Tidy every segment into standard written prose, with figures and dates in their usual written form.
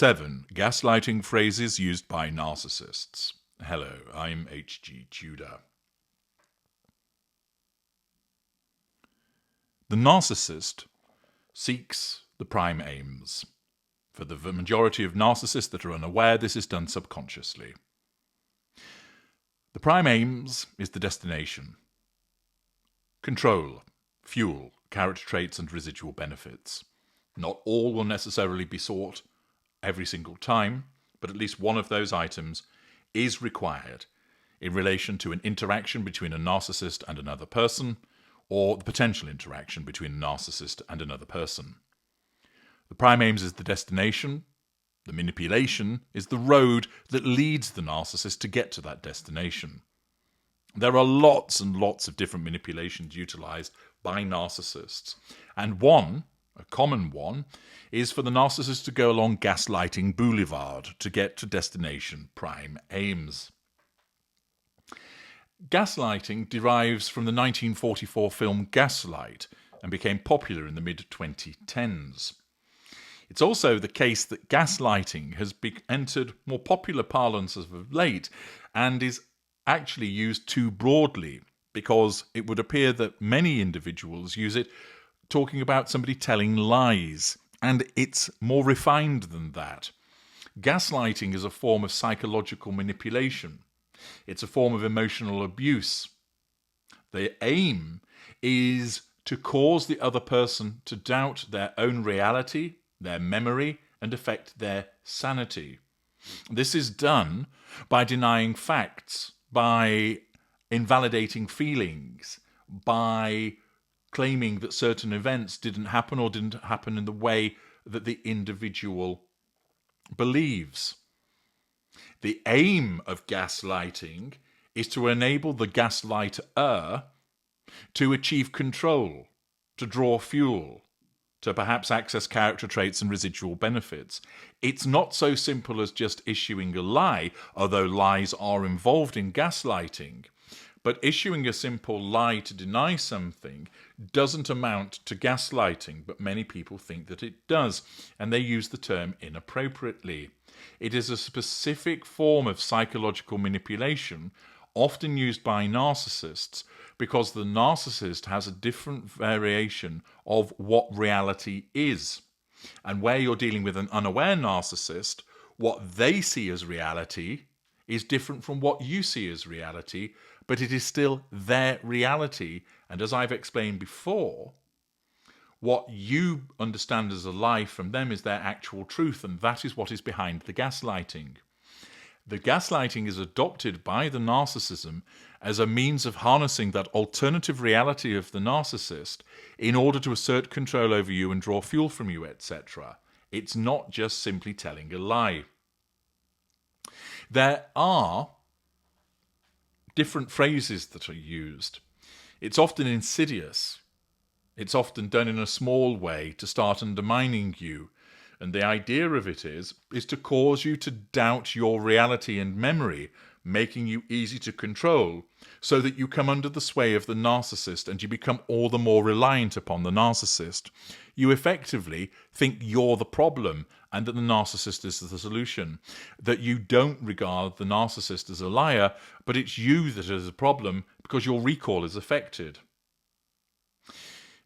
7. Gaslighting phrases used by narcissists. Hello, I'm H.G. Tudor. The narcissist seeks the prime aims. For the majority of narcissists that are unaware, this is done subconsciously. The prime aims is the destination. Control, fuel, character traits, and residual benefits. Not all will necessarily be sought every single time, but at least one of those items is required in relation to an interaction between a narcissist and another person, or the potential interaction between a narcissist and another person. The prime aims is the destination. The manipulation is the road that leads the narcissist to get to that destination. There are lots and lots of different manipulations utilized by narcissists, and one, a common one, is for the narcissist to go along gaslighting boulevard to get to destination prime aims. Gaslighting derives from the 1944 film Gaslight and became popular in the mid-2010s. It's also the case that gaslighting has entered more popular parlance as of late and is actually used too broadly, because it would appear that many individuals use it talking about somebody telling lies, and it's more refined than that. Gaslighting is a form of psychological manipulation. It's a form of emotional abuse. The aim is to cause the other person to doubt their own reality, their memory, and affect their sanity. This is done by denying facts, by invalidating feelings, by claiming that certain events didn't happen or didn't happen in the way that the individual believes. The aim of gaslighting is to enable the gaslighter to achieve control, to draw fuel, to perhaps access character traits and residual benefits. It's not so simple as just issuing a lie, although lies are involved in gaslighting. But issuing a simple lie to deny something doesn't amount to gaslighting, but many people think that it does, and they use the term inappropriately. It is a specific form of psychological manipulation, often used by narcissists, because the narcissist has a different variation of what reality is. And where you're dealing with an unaware narcissist, what they see as reality is different from what you see as reality, but it is still their reality. And as I've explained before, what you understand as a lie from them is their actual truth, and that is what is behind the gaslighting. The gaslighting is adopted by the narcissism as a means of harnessing that alternative reality of the narcissist in order to assert control over you and draw fuel from you, etc. It's not just simply telling a lie. There are different phrases that are used. It's often insidious. It's often done in a small way to start undermining you. And the idea of it is to cause you to doubt your reality and memory, making you easy to control, so that you come under the sway of the narcissist and you become all the more reliant upon the narcissist. You effectively think you're the problem and that the narcissist is the solution. That you don't regard the narcissist as a liar, but it's you that is a problem because your recall is affected.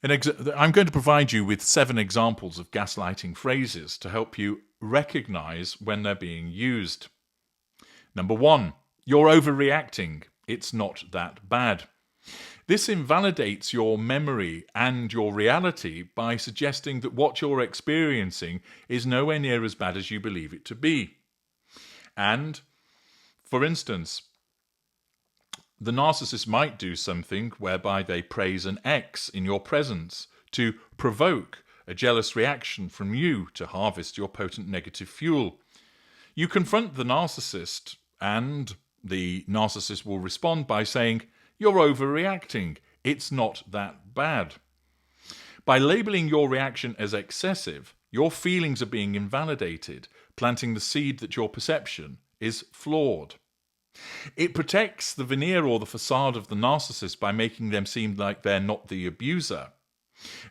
I'm going to provide you with 7 examples of gaslighting phrases to help you recognize when they're being used. Number 1, you're overreacting. It's not that bad. This invalidates your memory and your reality by suggesting that what you're experiencing is nowhere near as bad as you believe it to be. And, for instance, the narcissist might do something whereby they praise an ex in your presence to provoke a jealous reaction from you to harvest your potent negative fuel. You confront the narcissist, and the narcissist will respond by saying, "You're overreacting. It's not that bad." By labeling your reaction as excessive, your feelings are being invalidated, planting the seed that your perception is flawed. It protects the veneer or the facade of the narcissist by making them seem like they're not the abuser.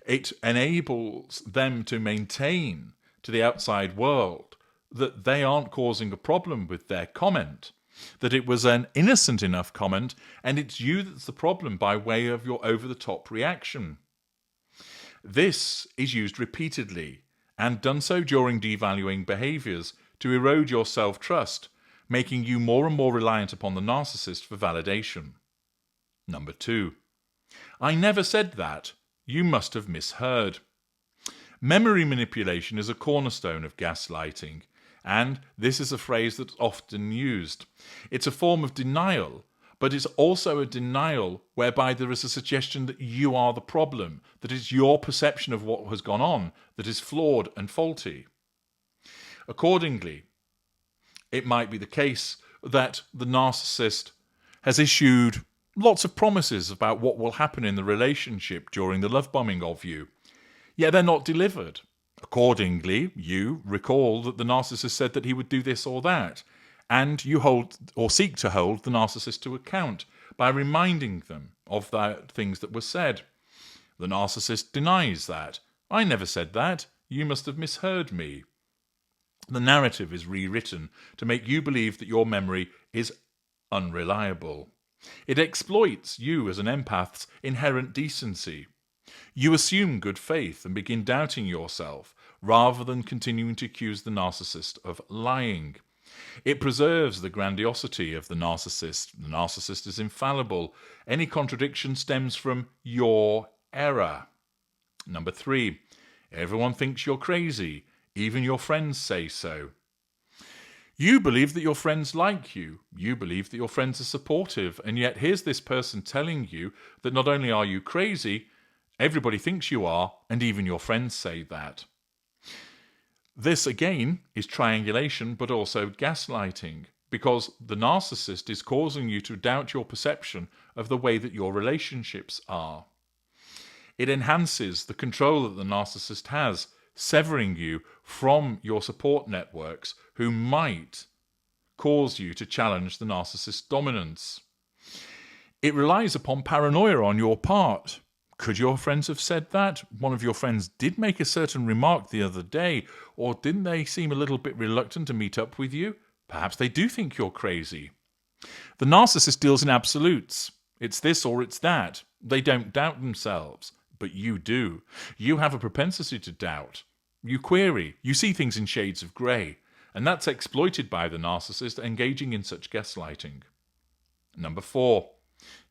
It enables them to maintain to the outside world that they aren't causing a problem with their comment, that it was an innocent enough comment, and it's you that's the problem by way of your over-the-top reaction. This is used repeatedly and done so during devaluing behaviours to erode your self-trust, making you more and more reliant upon the narcissist for validation. Number 2. I never said that. You must have misheard. Memory manipulation is a cornerstone of gaslighting, and this is a phrase that's often used. It's a form of denial, but it's also a denial whereby there is a suggestion that you are the problem, that it's your perception of what has gone on that is flawed and faulty. Accordingly, it might be the case that the narcissist has issued lots of promises about what will happen in the relationship during the love bombing of you, yet they're not delivered. Accordingly, you recall that the narcissist said that he would do this or that, and you hold or seek to hold the narcissist to account by reminding them of the things that were said. The narcissist denies that. I never said that. You must have misheard me. The narrative is rewritten to make you believe that your memory is unreliable. It exploits you as an empath's inherent decency. You assume good faith and begin doubting yourself rather than continuing to accuse the narcissist of lying. It preserves the grandiosity of the narcissist. The narcissist is infallible. Any contradiction stems from your error. Number 3. Everyone thinks you're crazy. Even your friends say so. You believe that your friends like you. You believe that your friends are supportive. And yet here's this person telling you that not only are you crazy, everybody thinks you are, and even your friends say that. This, again, is triangulation, but also gaslighting, because the narcissist is causing you to doubt your perception of the way that your relationships are. It enhances the control that the narcissist has, severing you from your support networks who might cause you to challenge the narcissist's dominance. It relies upon paranoia on your part. Could your friends have said that? One of your friends did make a certain remark the other day, or didn't they seem a little bit reluctant to meet up with you? Perhaps they do think you're crazy. The narcissist deals in absolutes. It's this or it's that. They don't doubt themselves, but you do. You have a propensity to doubt. You query. You see things in shades of grey, and that's exploited by the narcissist engaging in such gaslighting. Number 4.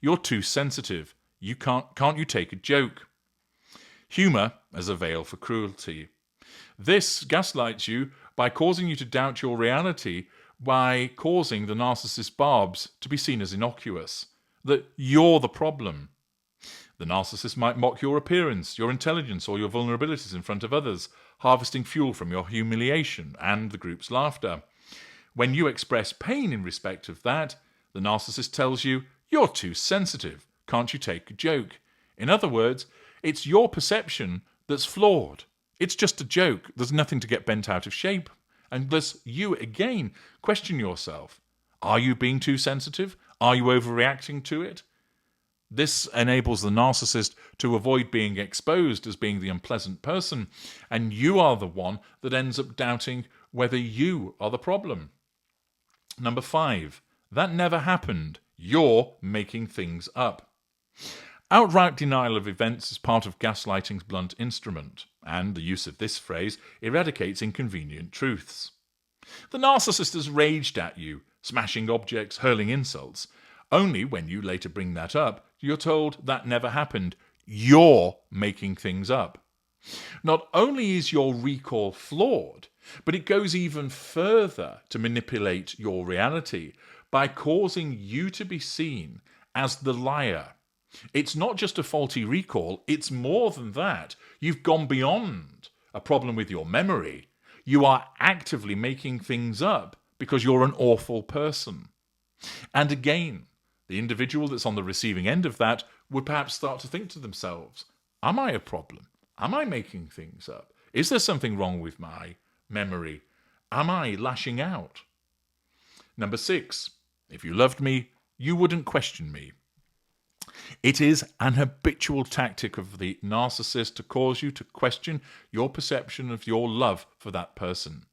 You're too sensitive. Can't you take a joke? Humour as a veil for cruelty. This gaslights you by causing you to doubt your reality, by causing the narcissist's barbs to be seen as innocuous, that you're the problem. The narcissist might mock your appearance, your intelligence, or your vulnerabilities in front of others, harvesting fuel from your humiliation and the group's laughter. When you express pain in respect of that, the narcissist tells you, you're too sensitive. Can't you take a joke? In other words, it's your perception that's flawed. It's just a joke. There's nothing to get bent out of shape. And thus you, again, question yourself. Are you being too sensitive? Are you overreacting to it? This enables the narcissist to avoid being exposed as being the unpleasant person, and you are the one that ends up doubting whether you are the problem. Number 5. That never happened. You're making things up. Outright denial of events is part of gaslighting's blunt instrument, and the use of this phrase eradicates inconvenient truths. The narcissist has raged at you, smashing objects, hurling insults. Only when you later bring that up, you're told that never happened. You're making things up. Not only is your recall flawed, but it goes even further to manipulate your reality by causing you to be seen as the liar. It's not just a faulty recall, it's more than that. You've gone beyond a problem with your memory. You are actively making things up because you're an awful person. And again, the individual that's on the receiving end of that would perhaps start to think to themselves, am I a problem? Am I making things up? Is there something wrong with my memory? Am I lashing out? Number 6, if you loved me, you wouldn't question me. It is an habitual tactic of the narcissist to cause you to question your perception of your love for that person.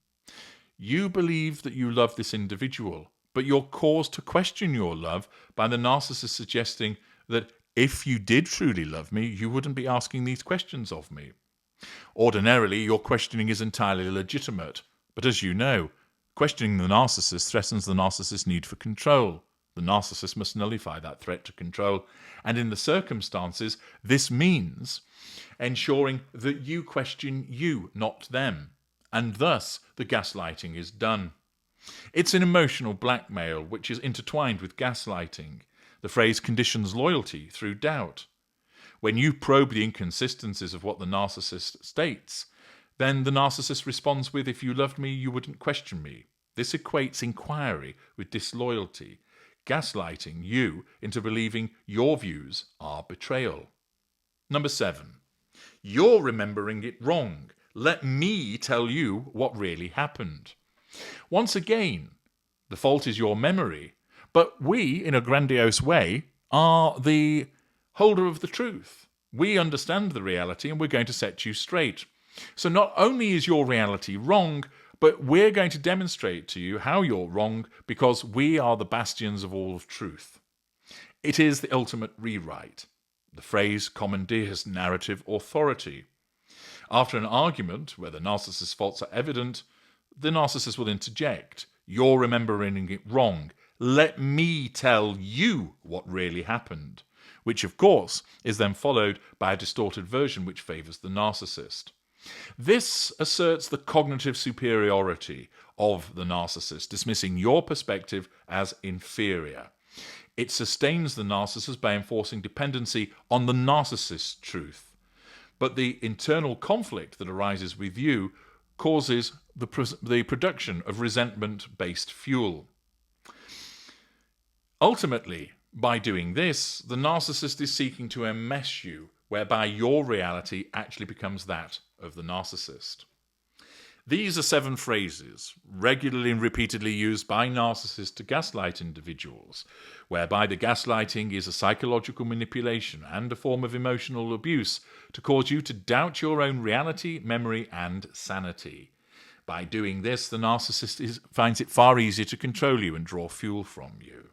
You believe that you love this individual, but you're caused to question your love by the narcissist suggesting that if you did truly love me, you wouldn't be asking these questions of me. Ordinarily, your questioning is entirely legitimate, but as you know, questioning the narcissist threatens the narcissist's need for control. The narcissist must nullify that threat to control, and in the circumstances, this means ensuring that you question you, not them, and thus the gaslighting is done. It's an emotional blackmail which is intertwined with gaslighting. The phrase conditions loyalty through doubt. When you probe the inconsistencies of what the narcissist states, then the narcissist responds with, if you loved me, you wouldn't question me. This equates inquiry with disloyalty, gaslighting you into believing your views are betrayal. Number 7. You're remembering it wrong. Let me tell you what really happened. Once again, the fault is your memory, but we, in a grandiose way, are the holder of the truth. We understand the reality and we're going to set you straight. So not only is your reality wrong, but we're going to demonstrate to you how you're wrong because we are the bastions of all of truth. It is the ultimate rewrite. The phrase commandeers narrative authority. After an argument where the narcissist's faults are evident, the narcissist will interject. You're remembering it wrong. Let me tell you what really happened. Which, of course, is then followed by a distorted version which favours the narcissist. This asserts the cognitive superiority of the narcissist, dismissing your perspective as inferior. It sustains the narcissist by enforcing dependency on the narcissist's truth. But the internal conflict that arises with you causes the production of resentment-based fuel. Ultimately, by doing this, the narcissist is seeking to enmesh you, whereby your reality actually becomes that of the narcissist. These are 7 phrases, regularly and repeatedly used by narcissists to gaslight individuals, whereby the gaslighting is a psychological manipulation and a form of emotional abuse to cause you to doubt your own reality, memory, and sanity. By doing this, the narcissist finds it far easier to control you and draw fuel from you.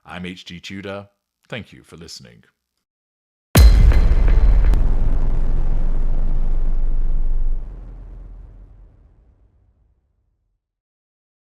I'm H.G. Tudor. Thank you for listening.